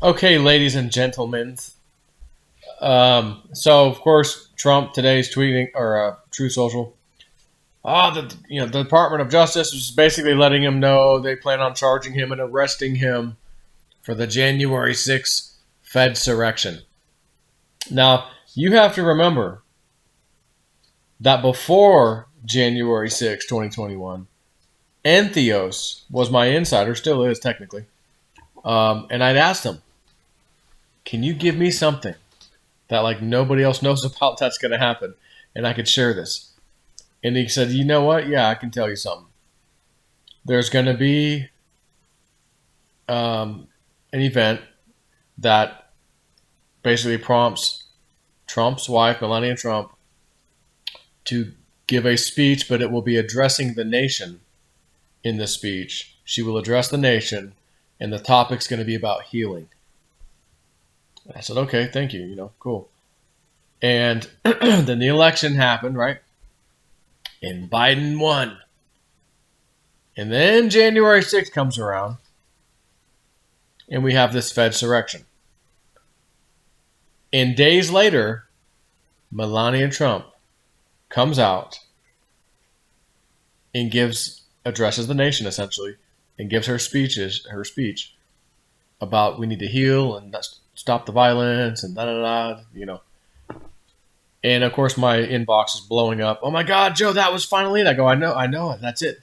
Okay, ladies and gentlemen. So of course Trump today is tweeting or True Social. The Department of Justice is basically letting him know they plan on charging him and arresting him for the January 6th Fedsurrection. Now you have to remember that before January 6, 2021, Entheos was my insider, still is technically, and I'd asked him, "Can you give me something that like nobody else knows about that's going to happen, and I could share this?" And he said, "You know what? Yeah, I can tell you something. There's going to be an event that basically prompts Trump's wife, Melania Trump, to give a speech, but it will be addressing the nation in the speech. She will address the nation, and the topic's going to be about healing." I said, "Okay, thank you. Cool." And then the election happened, right? And Biden won. And then January 6th comes around, and we have this Fedsurrection. And days later, Melania Trump comes out and addresses the nation essentially, and gives her speech about we need to heal and stop the violence and da da da. And of course, my inbox is blowing up. "Oh my God, Joe, that was finally it." I go, I know, that's it.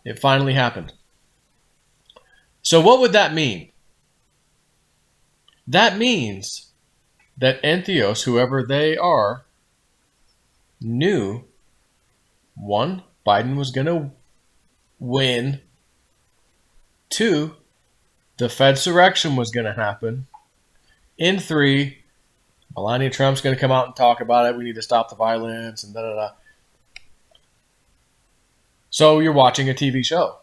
It finally happened. So what would that mean? That means that Entheos, whoever they are, knew, one, Biden was going to win. Two, the Fedsurrection was going to happen. And three, Melania Trump's going to come out and talk about it. We need to stop the violence and da da da. So you're watching a TV show.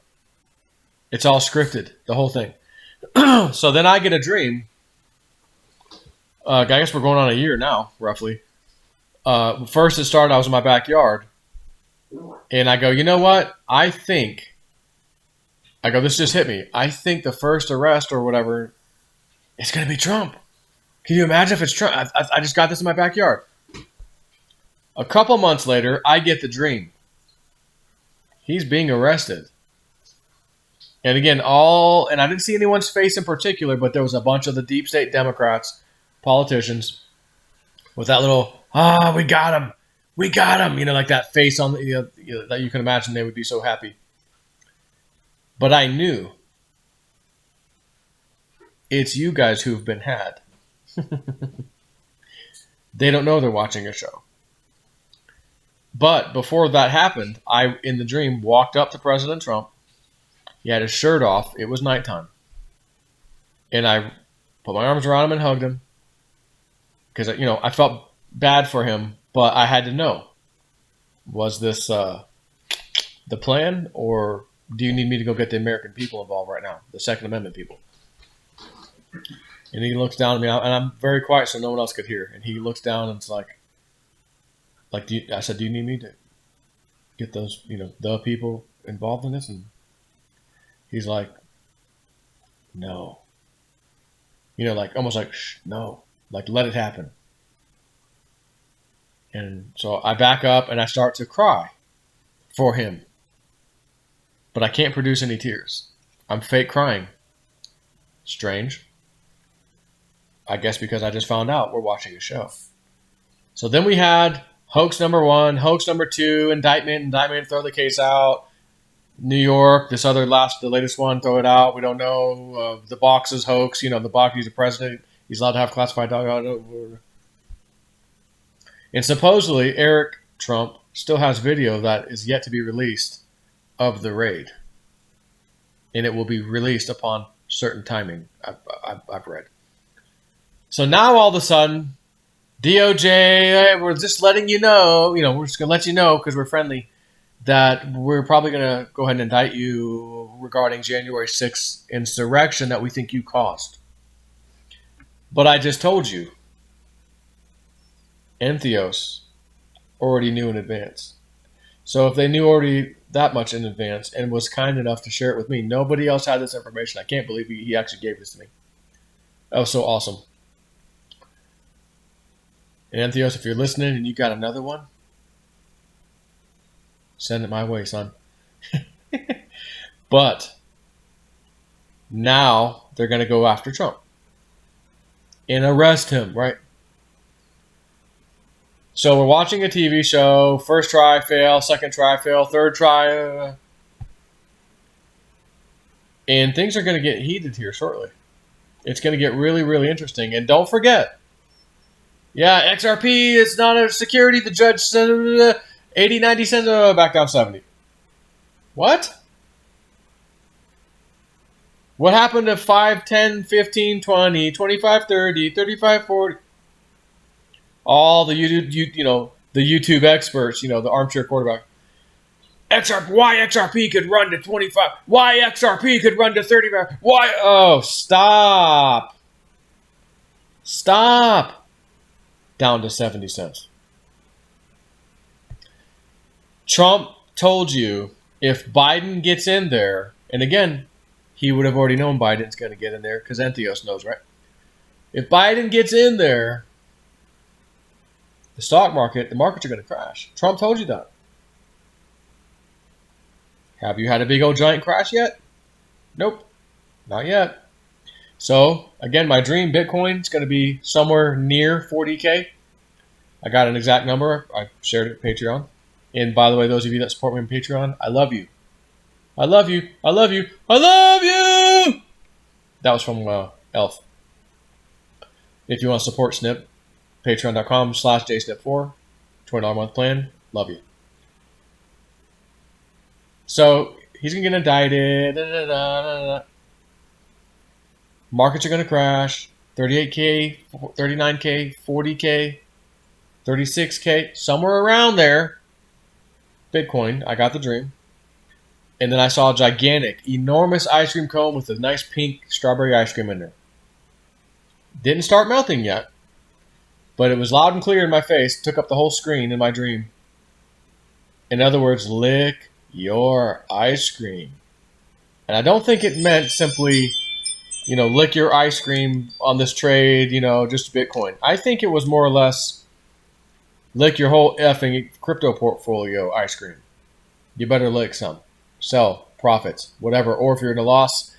It's all scripted, the whole thing. So then I get a dream. I guess we're going on a year now, roughly. First it started, I was in my backyard. And I go, you know what? This just hit me. I think the first arrest or whatever is going to be Trump. Can you imagine if it's Trump? I just got this in my backyard. A couple months later, I get the dream. He's being arrested. And again, and I didn't see anyone's face in particular, but there was a bunch of the deep state Democrats, politicians, with that little, we got him. We got him. Like that face on that you can imagine they would be so happy. But I knew it's you guys who've been had. They don't know they're watching a show. But before that happened, I, in the dream, walked up to President Trump. He had his shirt off. It was nighttime. And I put my arms around him and hugged him. Because, I felt bad for him, but I had to know. Was this the plan, or do you need me to go get the American people involved right now? The Second Amendment people. And he looks down at me, and I'm very quiet so no one else could hear. And he looks down and it's like I said, "Do you need me to get those, the people involved in this?" And he's like, "No." Almost like, "Shh, no. Let it happen." And so I back up and I start to cry for him. But I can't produce any tears. I'm fake crying. Strange. I guess because I just found out we're watching a show. So then we had hoax number one, hoax number two, indictment, throw the case out. New York, the latest one, throw it out. We don't know. The box is hoax. The box, he's a president. He's allowed to have classified documents. And supposedly Eric Trump still has video that is yet to be released of the raid. And it will be released upon certain timing, I've read. So now all of a sudden, DOJ, we're just letting you know, we're just going to let you know because we're friendly, that we're probably going to go ahead and indict you regarding January 6th insurrection that we think you caused. But I just told you, Entheos already knew in advance. So if they knew already that much in advance and was kind enough to share it with me, nobody else had this information. I can't believe he actually gave this to me. That was so awesome. And Antheos, if you're listening and you got another one, send it my way, son. But now they're going to go after Trump and arrest him, right? So we're watching a TV show. First try, fail. Second try, fail. Third try. And things are going to get heated here shortly. It's going to get really, really interesting. And don't forget, yeah, XRP, it's not a security. The judge said 80, 90 cents, back down 70. What? What happened to 5, 10, 15, 20, 25, 30, 35, 40? All the YouTube experts, the armchair quarterback. Why XRP could run to 25? Why XRP could run to 35? Why? Oh, stop. Stop. Down to 70 cents. Trump told you if Biden gets in there, and again, he would have already known Biden's going to get in there because Entheos knows, right? If Biden gets in there, the markets are going to crash. Trump told you that. Have you had a big old giant crash yet? Nope, not yet. So, again, my dream Bitcoin is going to be somewhere near 40K. I got an exact number. I shared it at Patreon. And by the way, those of you that support me on Patreon, I love you. I love you. I love you. I love you! That was from Elf. If you want to support Snip, patreon.com/jsnip4, $20 a month plan. Love you. So he's going to get indicted. Markets are going to crash. 38K, 39K, 40K, 36K, somewhere around there. Bitcoin, I got the dream. And then I saw a gigantic, enormous ice cream cone with a nice pink strawberry ice cream in there. Didn't start melting yet, but it was loud and clear in my face. Took up the whole screen in my dream. In other words, lick your ice cream. And I don't think it meant simply, lick your ice cream on this trade, just Bitcoin. I think it was more or less lick your whole effing crypto portfolio ice cream. You better lick some. Sell, profits, whatever. Or if you're in a loss,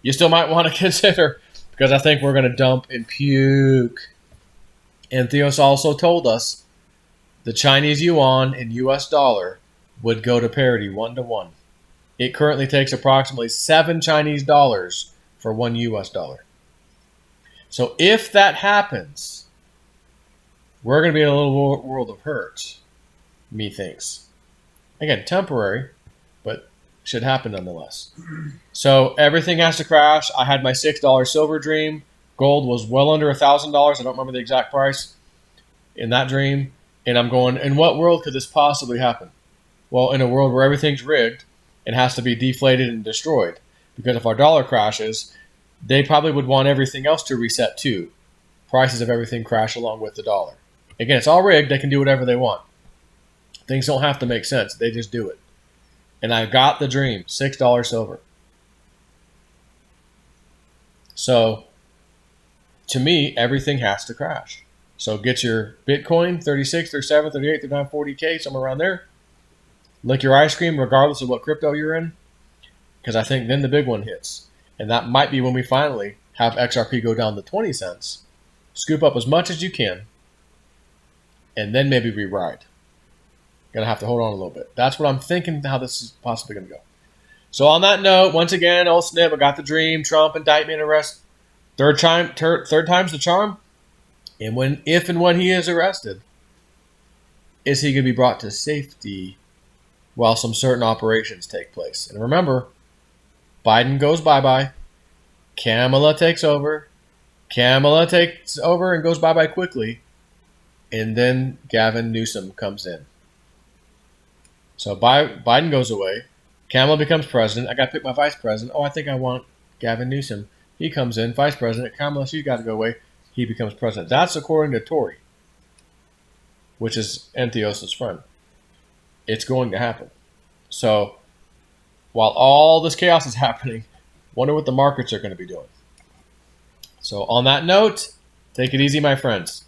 you still might want to consider, because I think we're going to dump and puke. And Theos also told us the Chinese yuan and US dollar would go to parity 1-to-1. It currently takes approximately 7 Chinese dollars for 1 US dollar. So if that happens, we're going to be in a little world of hurt, methinks. Again, temporary, but should happen nonetheless. So everything has to crash. I had my $6 silver dream. Gold was well under $1,000. I don't remember the exact price in that dream. And I'm going, in what world could this possibly happen? Well, in a world where everything's rigged and has to be deflated and destroyed. Because if our dollar crashes, they probably would want everything else to reset too. Prices of everything crash along with the dollar. Again, it's all rigged. They can do whatever they want. Things don't have to make sense. They just do it. And I got the dream, $6 silver. So, to me, everything has to crash. So get your Bitcoin, 36, 37, 38, 39, 40K, somewhere around there. Lick your ice cream regardless of what crypto you're in. Because I think then the big one hits. And that might be when we finally have XRP go down to 20 cents. Scoop up as much as you can. And then maybe re-ride. Going to have to hold on a little bit. That's what I'm thinking how this is possibly going to go. So on that note, once again, old Snip, I got the dream. Trump indictment arrest. Third time's the charm. And if and when he is arrested, is he going to be brought to safety while some certain operations take place? And remember, Biden goes bye-bye. Kamala takes over. Kamala takes over and goes bye-bye quickly. And then Gavin Newsom comes in. So Biden goes away. Kamala becomes president. I got to pick my vice president. Oh, I think I want Gavin Newsom. He comes in, vice president. Kamala, she's got to go away. He becomes president. That's according to Tory, which is Entheos' friend. It's going to happen. So while all this chaos is happening, wonder what the markets are going to be doing. So on that note, take it easy, my friends.